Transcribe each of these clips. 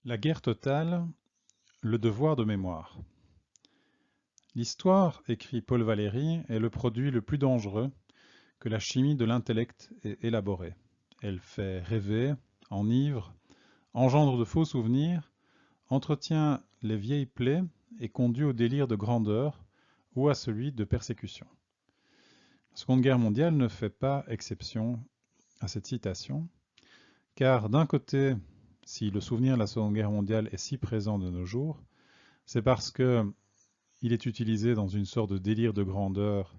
La guerre totale, le devoir de mémoire. L'histoire, écrit Paul Valéry, est le produit le plus dangereux que la chimie de l'intellect ait élaboré. Elle fait rêver, enivre, engendre de faux souvenirs, entretient les vieilles plaies et conduit au délire de grandeur ou à celui de persécution. La Seconde Guerre mondiale ne fait pas exception à cette citation, car d'un côté, si le souvenir de la Seconde Guerre mondiale est si présent de nos jours, c'est parce que il est utilisé dans une sorte de délire de grandeur,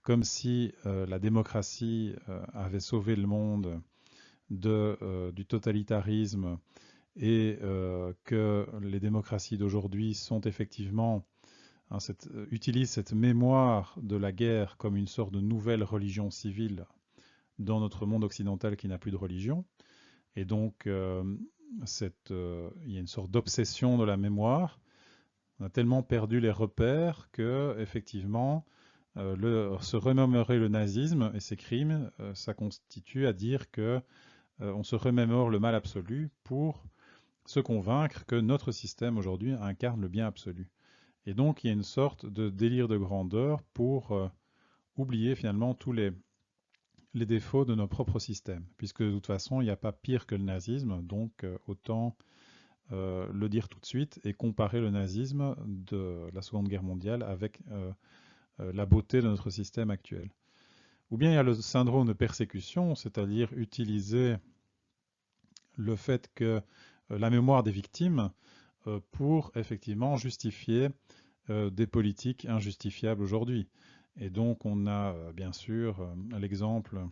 comme si la démocratie avait sauvé le monde du totalitarisme et que les démocraties d'aujourd'hui sont effectivement utilisent cette mémoire de la guerre comme une sorte de nouvelle religion civile dans notre monde occidental qui n'a plus de religion. Et donc, il y a une sorte d'obsession de la mémoire. On a tellement perdu les repères que, effectivement, se remémorer le nazisme et ses crimes, ça constitue à dire que on se remémore le mal absolu pour se convaincre que notre système aujourd'hui incarne le bien absolu. Et donc, il y a une sorte de délire de grandeur pour oublier finalement tous les défauts de nos propres systèmes, puisque de toute façon, il n'y a pas pire que le nazisme, donc autant le dire tout de suite et comparer le nazisme de la Seconde Guerre mondiale avec la beauté de notre système actuel. Ou bien il y a le syndrome de persécution, c'est-à-dire utiliser le fait que la mémoire des victimes pour effectivement justifier des politiques injustifiables aujourd'hui. Et donc on a bien sûr l'exemple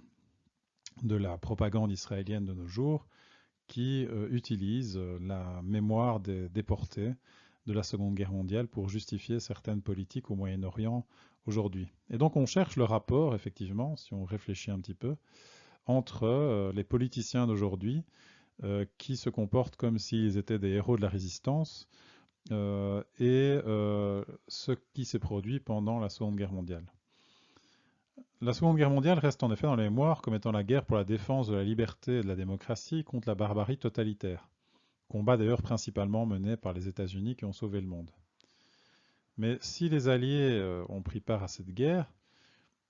de la propagande israélienne de nos jours qui utilise la mémoire des déportés de la Seconde Guerre mondiale pour justifier certaines politiques au Moyen-Orient aujourd'hui. Et donc on cherche le rapport, effectivement, si on réfléchit un petit peu, entre les politiciens d'aujourd'hui qui se comportent comme s'ils étaient des héros de la résistance et ce qui s'est produit pendant la Seconde Guerre mondiale. La Seconde Guerre mondiale reste en effet dans les mémoires comme étant la guerre pour la défense de la liberté et de la démocratie contre la barbarie totalitaire. Combat d'ailleurs principalement mené par les États-Unis qui ont sauvé le monde. Mais si les Alliés ont pris part à cette guerre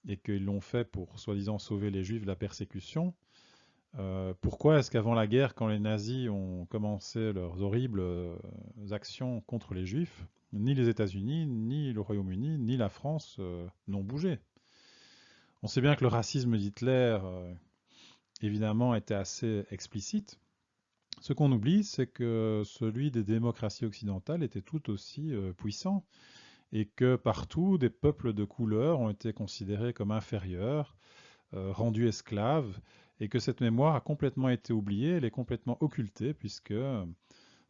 et qu'ils l'ont fait pour soi-disant sauver les Juifs de la persécution, pourquoi est-ce qu'avant la guerre, quand les nazis ont commencé leurs horribles actions contre les Juifs, ni les États-Unis, ni le Royaume-Uni, ni la France n'ont bougé? On sait bien que le racisme d'Hitler, évidemment, était assez explicite. Ce qu'on oublie, c'est que celui des démocraties occidentales était tout aussi puissant et que partout, des peuples de couleur ont été considérés comme inférieurs, rendus esclaves, et que cette mémoire a complètement été oubliée, elle est complètement occultée, puisque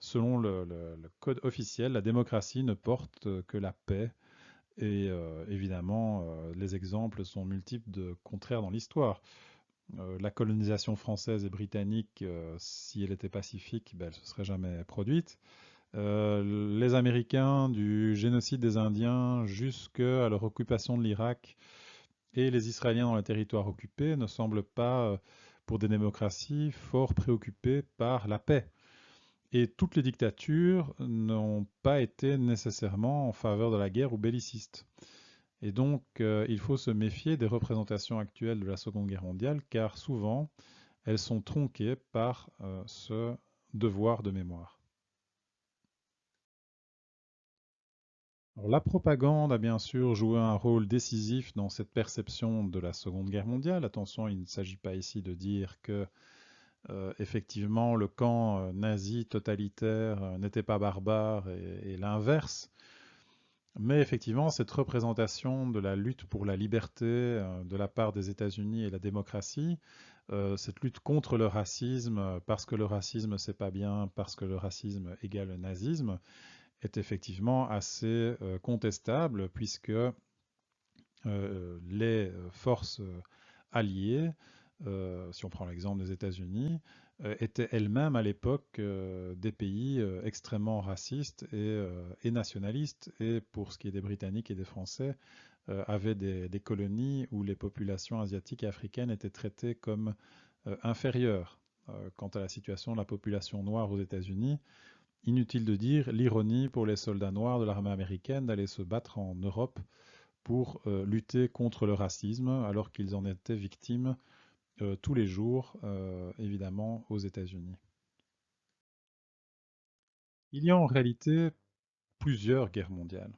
selon le code officiel, la démocratie ne porte que la paix. Et évidemment, les exemples sont multiples de contraires dans l'histoire. La colonisation française et britannique, si elle était pacifique, ben, elle ne se serait jamais produite. Les Américains, du génocide des Indiens jusqu'à leur occupation de l'Irak, et les Israéliens dans les territoires occupés ne semblent pas, pour des démocraties, fort préoccupés par la paix. Et toutes les dictatures n'ont pas été nécessairement en faveur de la guerre ou bellicistes. Et donc, il faut se méfier des représentations actuelles de la Seconde Guerre mondiale, car souvent, elles sont tronquées par ce devoir de mémoire. Alors, la propagande a bien sûr joué un rôle décisif dans cette perception de la Seconde Guerre mondiale. Attention, il ne s'agit pas ici de dire que effectivement le camp nazi totalitaire n'était pas barbare et l'inverse. Mais effectivement, cette représentation de la lutte pour la liberté de la part des États-Unis et la démocratie, cette lutte contre le racisme, parce que le racisme c'est pas bien, parce que le racisme égale le nazisme, est effectivement assez contestable, puisque les forces alliées, si on prend l'exemple des États-Unis, étaient elles-mêmes à l'époque des pays extrêmement racistes et nationalistes, et pour ce qui est des Britanniques et des Français, avaient des colonies où les populations asiatiques et africaines étaient traitées comme inférieures. Quant à la situation de la population noire aux États-Unis, inutile de dire l'ironie pour les soldats noirs de l'armée américaine d'aller se battre en Europe pour lutter contre le racisme, alors qu'ils en étaient victimes tous les jours, évidemment, aux États-Unis. Il y a en réalité plusieurs guerres mondiales.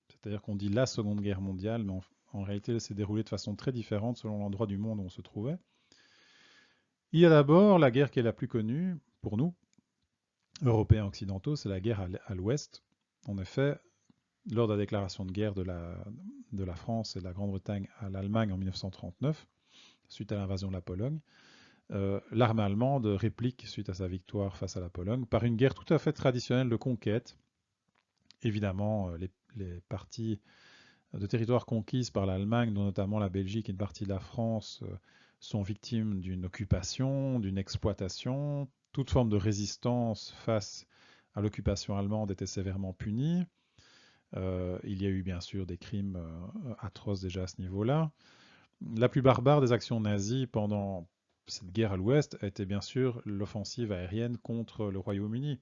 C'est-à-dire qu'on dit la Seconde Guerre mondiale, mais en réalité, elle s'est déroulée de façon très différente selon l'endroit du monde où on se trouvait. Il y a d'abord la guerre qui est la plus connue pour nous, Européens occidentaux, c'est la guerre à l'Ouest. En effet, lors de la déclaration de guerre de la France et de la Grande-Bretagne à l'Allemagne en 1939, suite à l'invasion de la Pologne, l'armée allemande réplique suite à sa victoire face à la Pologne par une guerre tout à fait traditionnelle de conquête. Évidemment, les parties de territoires conquises par l'Allemagne, dont notamment la Belgique et une partie de la France, sont victimes d'une occupation, d'une exploitation. Toute forme de résistance face à l'occupation allemande était sévèrement punie. Il y a eu bien sûr des crimes atroces déjà à ce niveau-là. La plus barbare des actions nazies pendant cette guerre à l'Ouest a été bien sûr l'offensive aérienne contre le Royaume-Uni.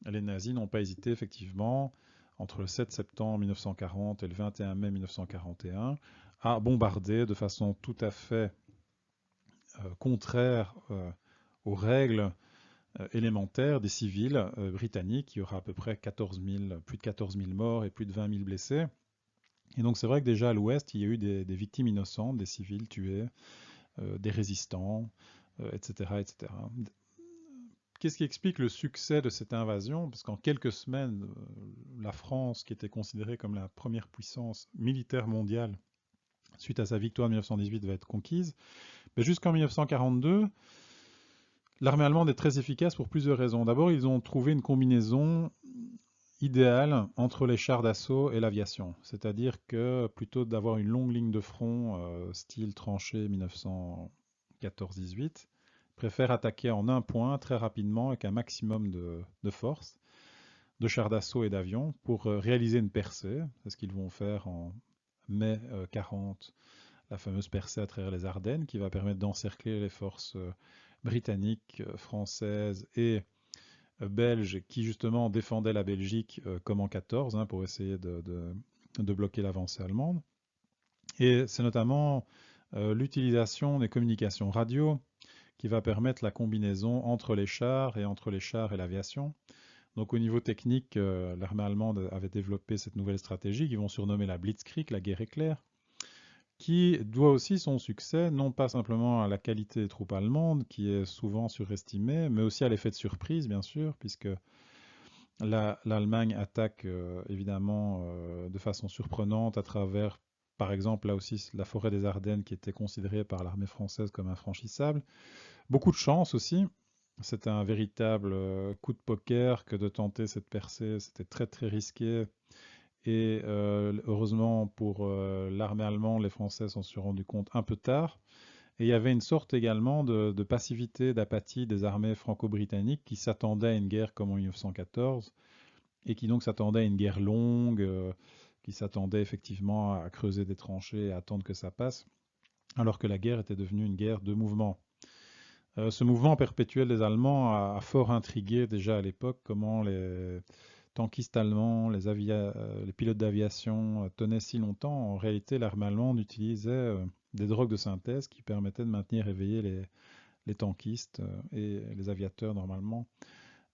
Les nazis n'ont pas hésité effectivement, entre le 7 septembre 1940 et le 21 mai 1941, à bombarder de façon tout à fait contraire aux règles élémentaires des civils britanniques. Il y aura à peu près plus de 14 000 morts et plus de 20 000 blessés. Et donc c'est vrai que déjà à l'Ouest, il y a eu des victimes innocentes, des civils tués, des résistants, etc., etc. Qu'est-ce qui explique le succès de cette invasion? Parce qu'en quelques semaines, la France, qui était considérée comme la première puissance militaire mondiale suite à sa victoire en 1918, va être conquise. Mais jusqu'en 1942, l'armée allemande est très efficace pour plusieurs raisons. D'abord, ils ont trouvé une combinaison idéale entre les chars d'assaut et l'aviation. C'est-à-dire que plutôt d'avoir une longue ligne de front, style tranchée 1914-18, préfèrent attaquer en un point très rapidement avec un maximum de force, de chars d'assaut et d'avions pour réaliser une percée. C'est ce qu'ils vont faire en mai 40, la fameuse percée à travers les Ardennes qui va permettre d'encercler les forces britanniques, françaises et belges qui justement défendaient la Belgique comme en 14 pour essayer de bloquer l'avancée allemande. Et c'est notamment l'utilisation des communications radio qui va permettre la combinaison entre les chars et l'aviation. Donc au niveau technique, l'armée allemande avait développé cette nouvelle stratégie qu'ils vont surnommer la Blitzkrieg, la guerre éclair, qui doit aussi son succès non pas simplement à la qualité des troupes allemandes, qui est souvent surestimée, mais aussi à l'effet de surprise, bien sûr, puisque l'Allemagne attaque évidemment de façon surprenante à travers, par exemple, là aussi, la forêt des Ardennes qui était considérée par l'armée française comme infranchissable. Beaucoup de chance aussi. C'était un véritable coup de poker que de tenter cette percée. C'était très très risqué. Et heureusement pour l'armée allemande, les Français s'en sont rendus compte un peu tard. Et il y avait une sorte également de passivité, d'apathie des armées franco-britanniques qui s'attendaient à une guerre comme en 1914 et qui donc s'attendaient à une guerre longue, qui s'attendaient effectivement à creuser des tranchées et à attendre que ça passe, alors que la guerre était devenue une guerre de mouvement. Ce mouvement perpétuel des Allemands a fort intrigué déjà à l'époque comment les tankistes allemands, les pilotes d'aviation tenaient si longtemps. En réalité, l'armée allemande utilisait des drogues de synthèse qui permettaient de maintenir éveillés les tankistes et les aviateurs normalement,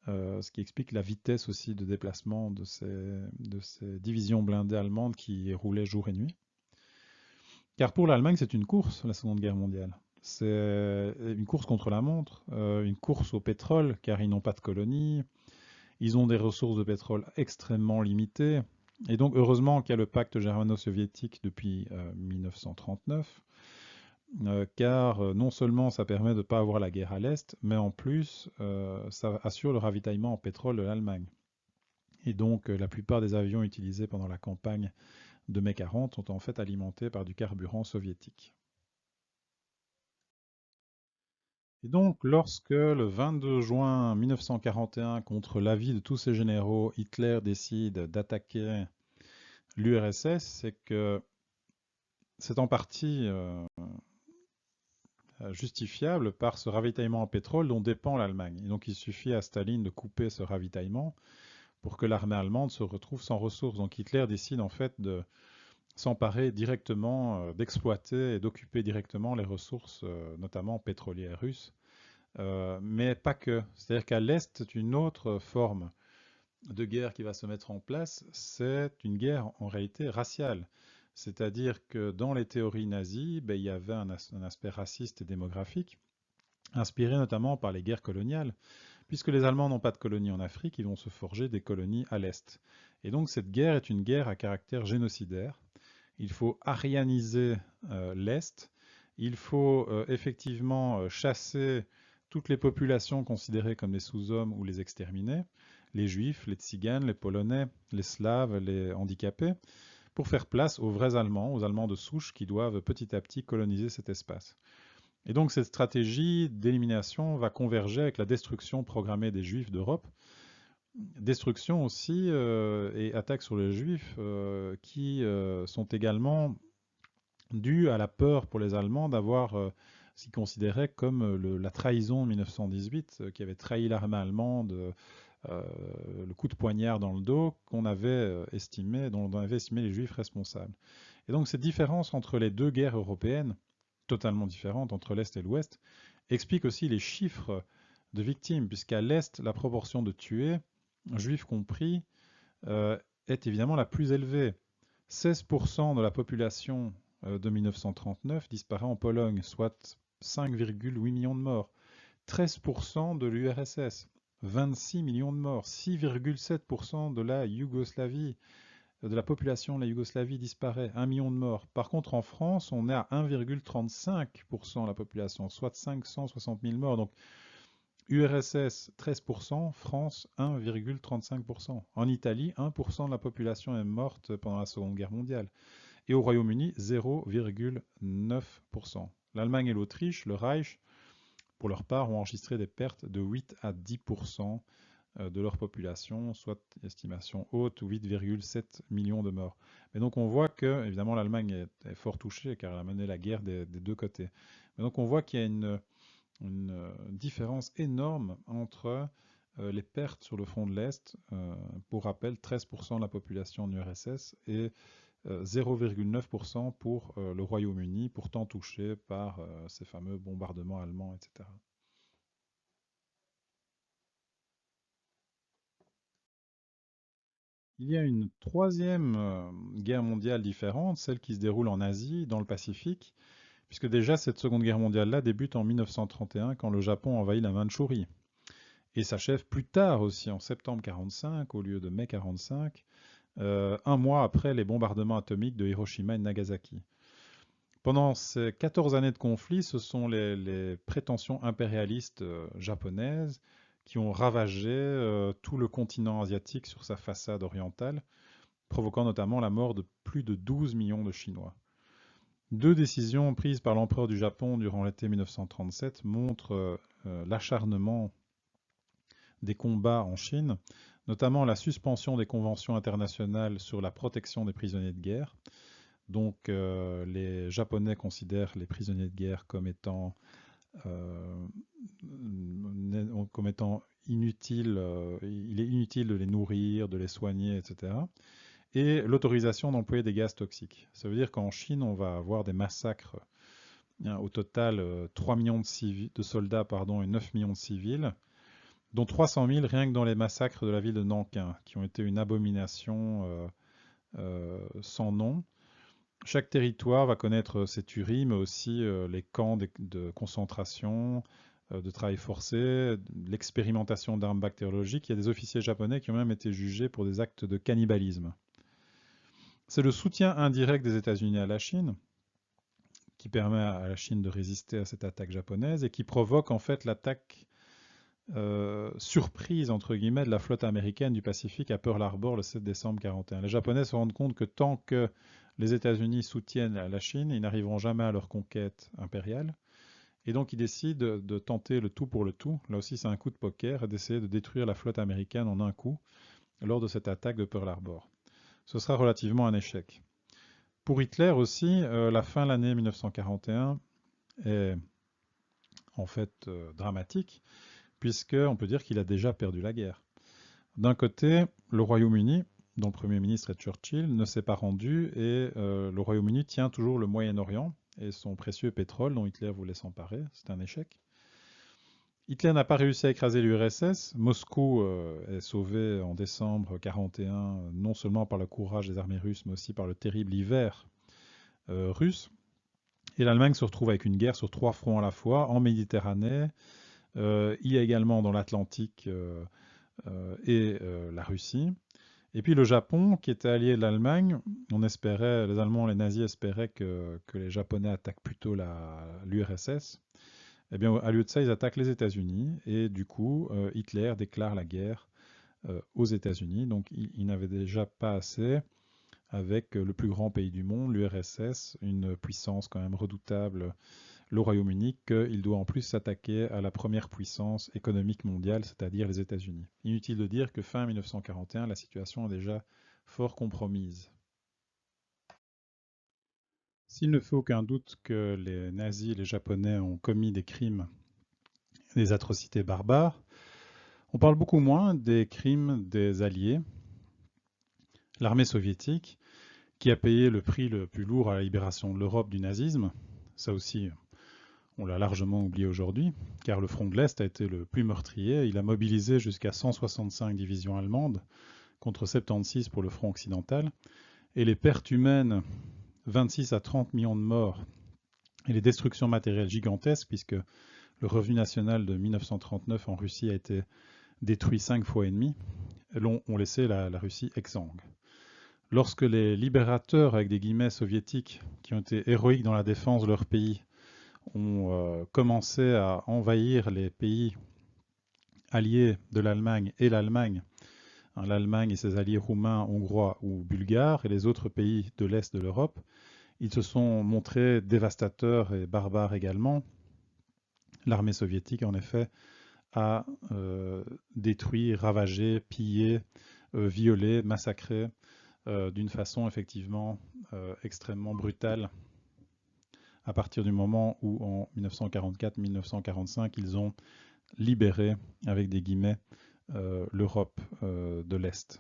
ce qui explique la vitesse aussi de déplacement de ces divisions blindées allemandes qui roulaient jour et nuit. Car pour l'Allemagne, c'est une course, la Seconde Guerre mondiale. C'est une course contre la montre, une course au pétrole, car ils n'ont pas de colonies, ils ont des ressources de pétrole extrêmement limitées, et donc heureusement qu'il y a le pacte germano-soviétique depuis 1939, car non seulement ça permet de ne pas avoir la guerre à l'Est, mais en plus ça assure le ravitaillement en pétrole de l'Allemagne. Et donc la plupart des avions utilisés pendant la campagne de mai 40 sont en fait alimentés par du carburant soviétique. Et donc, lorsque le 22 juin 1941, contre l'avis de tous ses généraux, Hitler décide d'attaquer l'URSS, c'est que c'est en partie justifiable par ce ravitaillement en pétrole dont dépend l'Allemagne. Et donc il suffit à Staline de couper ce ravitaillement pour que l'armée allemande se retrouve sans ressources. Donc Hitler décide en fait de s'emparer directement, d'exploiter et d'occuper directement les ressources, notamment pétrolières russes, mais pas que. C'est-à-dire qu'à l'Est, c'est une autre forme de guerre qui va se mettre en place, c'est une guerre en réalité raciale. C'est-à-dire que dans les théories nazies, il y avait un aspect raciste et démographique, inspiré notamment par les guerres coloniales. Puisque les Allemands n'ont pas de colonies en Afrique, ils vont se forger des colonies à l'Est. Et donc cette guerre est une guerre à caractère génocidaire. Il faut aryaniser l'Est. Il faut effectivement chasser toutes les populations considérées comme des sous-hommes ou les exterminer, les Juifs, les Tziganes, les Polonais, les Slaves, les handicapés, pour faire place aux vrais Allemands, aux Allemands de souche qui doivent petit à petit coloniser cet espace. Et donc cette stratégie d'élimination va converger avec la destruction programmée des Juifs d'Europe, destruction aussi et attaques sur les Juifs qui sont également dues à la peur pour les Allemands d'avoir ce qu'ils considéraient comme la trahison de 1918, qui avait trahi l'armée allemande, le coup de poignard dans le dos qu'on avait estimé, dont on avait estimé les Juifs responsables. Et donc cette différence entre les deux guerres européennes, totalement différentes entre l'Est et l'Ouest, explique aussi les chiffres de victimes, puisqu'à l'Est, la proportion de tués, juifs compris, est évidemment la plus élevée. 16% de la population de 1939 disparaît en Pologne, soit 5,8 millions de morts. 13% de l'URSS, 26 millions de morts. 6,7% de la Yougoslavie, de la population de la Yougoslavie disparaît, 1 million de morts. Par contre, en France, on est à 1,35% de la population, soit 560 000 morts. Donc, URSS 13%, France 1,35%. En Italie, 1% de la population est morte pendant la Seconde Guerre mondiale. Et au Royaume-Uni, 0,9%. L'Allemagne et l'Autriche, le Reich, pour leur part, ont enregistré des pertes de 8 à 10% de leur population, soit estimation haute, 8,7 millions de morts. Mais donc on voit que, évidemment, l'Allemagne est fort touchée car elle a mené la guerre des deux côtés. Mais donc on voit qu'il y a une différence énorme entre les pertes sur le front de l'Est, pour rappel 13% de la population en URSS et 0,9% pour le Royaume-Uni, pourtant touché par ces fameux bombardements allemands, etc. Il y a une troisième guerre mondiale différente, celle qui se déroule en Asie, dans le Pacifique, puisque déjà cette Seconde Guerre mondiale-là débute en 1931 quand le Japon envahit la Mandchourie et s'achève plus tard aussi en septembre 1945 au lieu de mai 1945, un mois après les bombardements atomiques de Hiroshima et de Nagasaki. Pendant ces 14 années de conflit, ce sont les prétentions impérialistes japonaises qui ont ravagé tout le continent asiatique sur sa façade orientale, provoquant notamment la mort de plus de 12 millions de Chinois. Deux décisions prises par l'empereur du Japon durant l'été 1937 montrent l'acharnement des combats en Chine, notamment la suspension des conventions internationales sur la protection des prisonniers de guerre. Donc les Japonais considèrent les prisonniers de guerre comme étant inutiles, il est inutile de les nourrir, de les soigner, etc. Et l'autorisation d'employer des gaz toxiques. Ça veut dire qu'en Chine, on va avoir des massacres, au total 3 millions de soldats et 9 millions de civils, dont 300 000 rien que dans les massacres de la ville de Nankin, qui ont été une abomination sans nom. Chaque territoire va connaître ses tueries, mais aussi les camps de concentration, de travail forcé, l'expérimentation d'armes bactériologiques. Il y a des officiers japonais qui ont même été jugés pour des actes de cannibalisme. C'est le soutien indirect des États-Unis à la Chine qui permet à la Chine de résister à cette attaque japonaise et qui provoque en fait l'attaque surprise entre guillemets de la flotte américaine du Pacifique à Pearl Harbor le 7 décembre 1941. Les Japonais se rendent compte que tant que les États-Unis soutiennent la Chine, ils n'arriveront jamais à leur conquête impériale. Et donc ils décident de tenter le tout pour le tout. Là aussi c'est un coup de poker et d'essayer de détruire la flotte américaine en un coup lors de cette attaque de Pearl Harbor. Ce sera relativement un échec. Pour Hitler aussi, la fin de l'année 1941 est en fait dramatique, puisqu'on peut dire qu'il a déjà perdu la guerre. D'un côté, le Royaume-Uni, dont le Premier ministre est Churchill, ne s'est pas rendu et le Royaume-Uni tient toujours le Moyen-Orient et son précieux pétrole dont Hitler voulait s'emparer. C'est un échec. Hitler n'a pas réussi à écraser l'URSS. Moscou est sauvé en décembre 1941, non seulement par le courage des armées russes, mais aussi par le terrible hiver russe. Et l'Allemagne se retrouve avec une guerre sur 3 fronts à la fois, en Méditerranée, il y a également dans l'Atlantique et la Russie. Et puis le Japon, qui était allié de l'Allemagne, les Allemands, les nazis espéraient que les Japonais attaquent plutôt l'URSS. Eh bien, à lieu de ça, ils attaquent les États-Unis et du coup, Hitler déclare la guerre aux États-Unis. Donc, il n'avait déjà pas assez avec le plus grand pays du monde, l'URSS, une puissance quand même redoutable, le Royaume-Uni, qu'il doit en plus s'attaquer à la première puissance économique mondiale, c'est-à-dire les États-Unis. Inutile de dire que fin 1941, la situation est déjà fort compromise. S'il ne fait aucun doute que les nazis et les Japonais ont commis des crimes, des atrocités barbares, on parle beaucoup moins des crimes des Alliés, l'armée soviétique, qui a payé le prix le plus lourd à la libération de l'Europe du nazisme. Ça aussi, on l'a largement oublié aujourd'hui, car le front de l'Est a été le plus meurtrier. Il a mobilisé jusqu'à 165 divisions allemandes contre 76 pour le front occidental. Et les pertes humaines, 26 à 30 millions de morts, et les destructions matérielles gigantesques, puisque le revenu national de 1939 en Russie a été détruit 5 fois et demi, ont laissé la Russie exsangue. Lorsque les libérateurs, avec des guillemets soviétiques, qui ont été héroïques dans la défense de leur pays, ont commencé à envahir les pays alliés de l'Allemagne et l'Allemagne, l'Allemagne et ses alliés roumains, hongrois ou bulgares, et les autres pays de l'Est de l'Europe, ils se sont montrés dévastateurs et barbares également. L'armée soviétique, en effet, a détruit, ravagé, pillé, violé, massacré d'une façon effectivement extrêmement brutale à partir du moment où en 1944-1945 ils ont libéré, avec des guillemets, l'Europe de l'Est.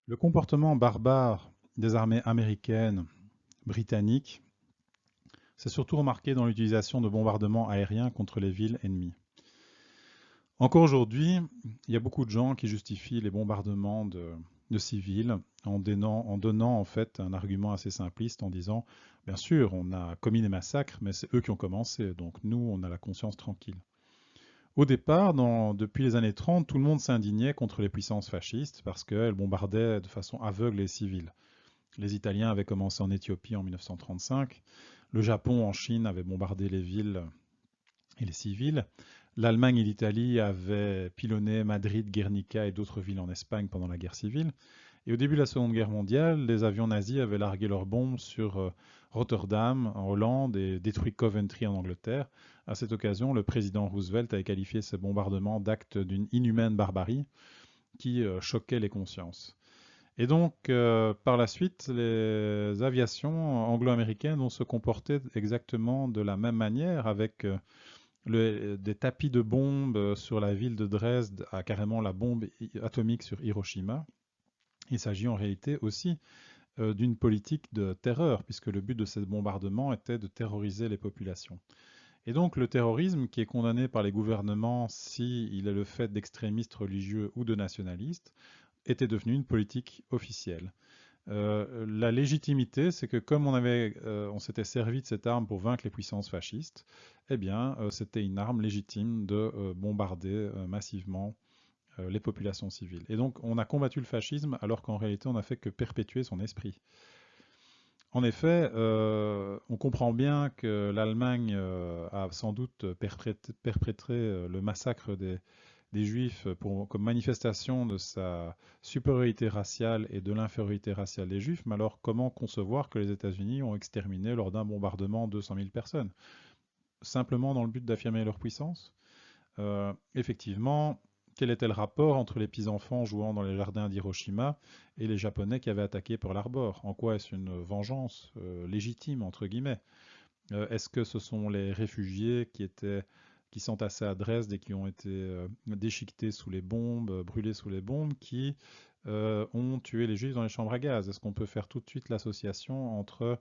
Le comportement barbare des armées américaines, britanniques, s'est surtout remarqué dans l'utilisation de bombardements aériens contre les villes ennemies. Encore aujourd'hui, il y a beaucoup de gens qui justifient les bombardements de civils en donnant en fait un argument assez simpliste en disant bien sûr on a commis des massacres mais c'est eux qui ont commencé donc nous on a la conscience tranquille. Au départ, depuis les années 30, tout le monde s'indignait contre les puissances fascistes parce qu'elles bombardaient de façon aveugle les civils. Les Italiens avaient commencé en Éthiopie en 1935, le Japon en Chine avait bombardé les villes et les civils. L'Allemagne et l'Italie avaient pilonné Madrid, Guernica et d'autres villes en Espagne pendant la guerre civile. Et au début de la Seconde Guerre mondiale, les avions nazis avaient largué leurs bombes sur Rotterdam en Hollande et détruit Coventry en Angleterre. À cette occasion, le président Roosevelt avait qualifié ces bombardements d'actes d'une inhumaine barbarie qui choquait les consciences. Et donc, par la suite, les aviations anglo-américaines vont se comporter exactement de la même manière avec des tapis de bombes sur la ville de Dresde à carrément la bombe atomique sur Hiroshima. Il s'agit en réalité aussi d'une politique de terreur, puisque le but de ces bombardements était de terroriser les populations. Et donc le terrorisme, qui est condamné par les gouvernements s'il est le fait d'extrémistes religieux ou de nationalistes, était devenu une politique officielle. La légitimité, c'est que comme on s'était servi de cette arme pour vaincre les puissances fascistes, eh bien, c'était une arme légitime de bombarder massivement les populations civiles. Et donc, on a combattu le fascisme alors qu'en réalité, on n'a fait que perpétuer son esprit. En effet, on comprend bien que l'Allemagne a sans doute perpétré le massacre des Juifs comme manifestation de sa supériorité raciale et de l'infériorité raciale des Juifs, mais alors comment concevoir que les États-Unis ont exterminé lors d'un bombardement 200 000 personnes? Simplement dans le but d'affirmer leur puissance? Effectivement, quel était le rapport entre les petits-enfants jouant dans les jardins d'Hiroshima et les Japonais qui avaient attaqué Pearl Harbor? En quoi est-ce une vengeance légitime, entre guillemets? Est-ce que ce sont les réfugiés qui s'entassaient à Dresde et qui ont été déchiquetés sous les bombes, brûlés sous les bombes, qui ont tué les Juifs dans les chambres à gaz? Est-ce qu'on peut faire tout de suite l'association entre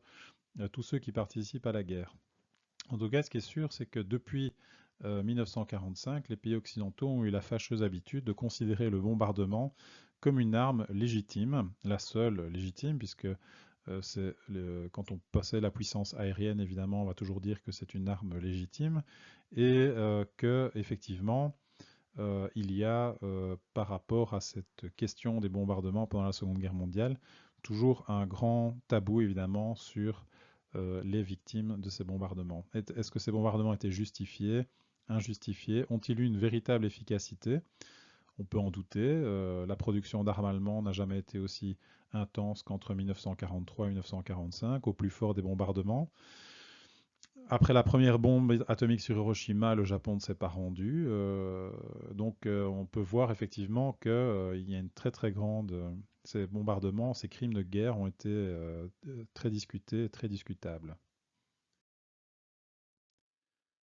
tous ceux qui participent à la guerre? En tout cas, ce qui est sûr, c'est que depuis 1945, les pays occidentaux ont eu la fâcheuse habitude de considérer le bombardement comme une arme légitime, la seule légitime, puisque quand on possède la puissance aérienne, évidemment, on va toujours dire que c'est une arme légitime, et que effectivement, il y a, par rapport à cette question des bombardements pendant la Seconde Guerre mondiale, toujours un grand tabou, évidemment, sur les victimes de ces bombardements. Est-ce que ces bombardements étaient justifiés, injustifiés? Ont-ils eu une véritable efficacité? On peut en douter. La production d'armes allemandes n'a jamais été aussi intense qu'entre 1943 et 1945, au plus fort des bombardements. Après la première bombe atomique sur Hiroshima, le Japon ne s'est pas rendu. Donc on peut voir effectivement qu'il y a une très très grande... ces bombardements, ces crimes de guerre ont été très discutés, très discutables.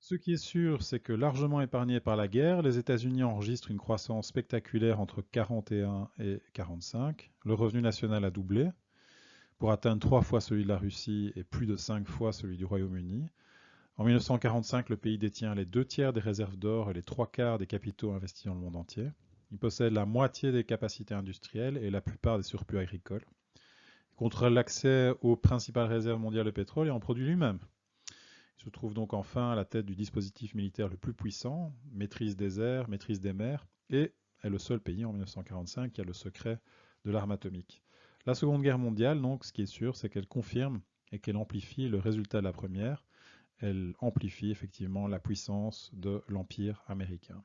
Ce qui est sûr, c'est que largement épargnés par la guerre, les États-Unis enregistrent une croissance spectaculaire entre 41 et 45. Le revenu national a doublé pour atteindre 3 fois celui de la Russie et plus de 5 fois celui du Royaume-Uni. En 1945, le pays détient les 2 tiers des réserves d'or et les 3 quarts des capitaux investis dans le monde entier. Il possède la moitié des capacités industrielles et la plupart des surplus agricoles. Il contrôle l'accès aux principales réserves mondiales de pétrole et en produit lui-même. Il se trouve donc enfin à la tête du dispositif militaire le plus puissant, maîtrise des airs, maîtrise des mers, et est le seul pays en 1945 qui a le secret de l'arme atomique. La Seconde Guerre mondiale, donc, ce qui est sûr, c'est qu'elle confirme et qu'elle amplifie le résultat de la première. Elle amplifie effectivement la puissance de l'Empire américain.